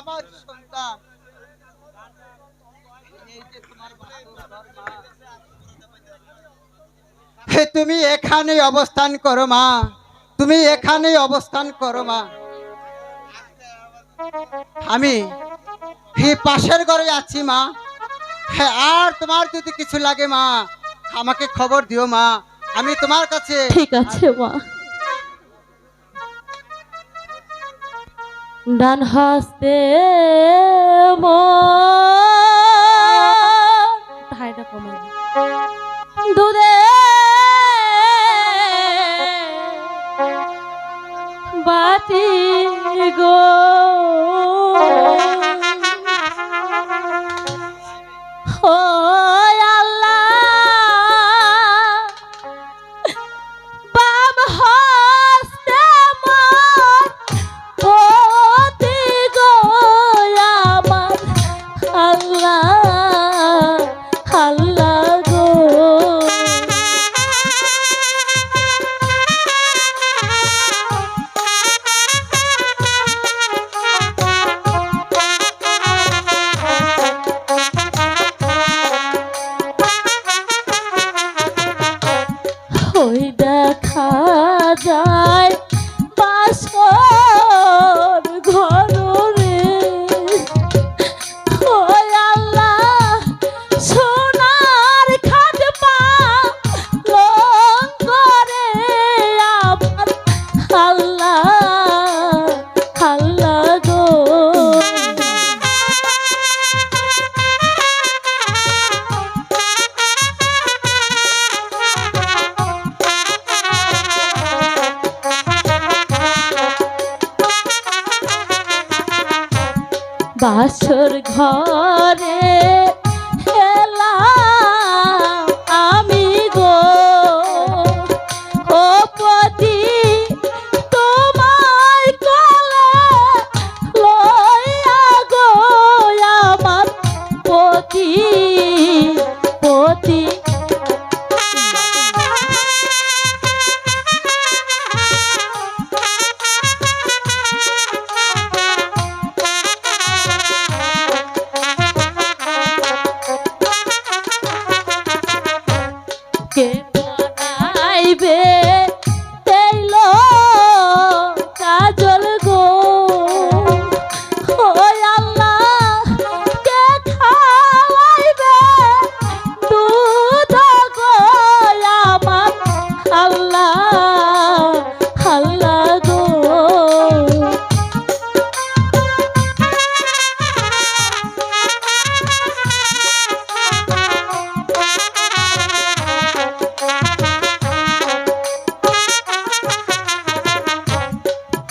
আমার সন্তান, এই যে তোমার হে, তুমি এখানে অবস্থান করো মা, তুমি এখানে অবস্থান করো মা। আমি হে পাশের ঘরে আছি মা। হ্যাঁ, আর তোমার যদি কিছু লাগে মা, আমাকে খবর দিও মা, আমি তোমার কাছে। ঠিক আছে মা। ডান হস্তে ঠাইটা কমাই দুধে বাটি গো ও আল্লাহ, বাম হস্তে মোর পতি গো আমার আল্লাহ, আল্লাহ গো। ওই দেখা যায় বাসর ঘর রে, ওই আল্লাহ সোনার খাট পালঙ্ক রে আমার আল্লাহ, আল্লাহ গো। বাসর ঘরে এলাম আমি গো, ও পতি তোমার কোলে লইয়া গো আমার পতি, পতি কে বানাইবে তেল কাজল গো, ও আল্লাহ কে খাওয়াইবে দুধ গো আমার আল্লাহ, আল্লাহ গো।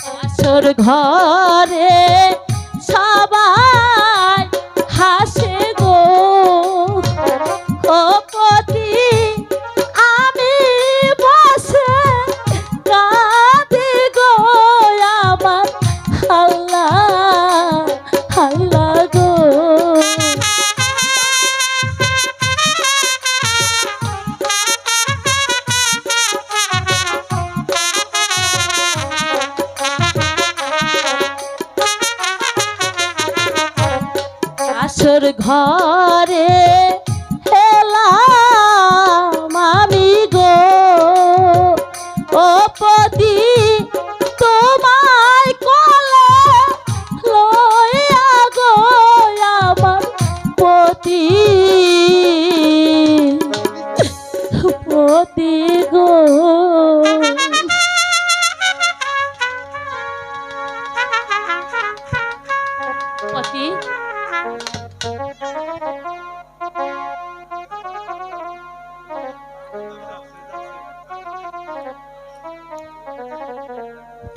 বাসর ঘরে সবাই হাসে গো, ও পতি আমি বসে কাঁদি গো আমার আল্লাহ, আল্লাহ গো। বাসর ঘরে এলাম আমি গো, ও পতি তোমায় কোলে লইয়া গো আমার পতি, পতি গো। পতি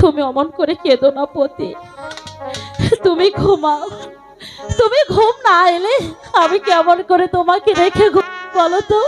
তুমি অমন করে কেঁদো না পতি, তুমি ঘুমাও, তুমি ঘুম না এলে আমি কেমন করে তোমাকে রেখে ঘুম বলো তো।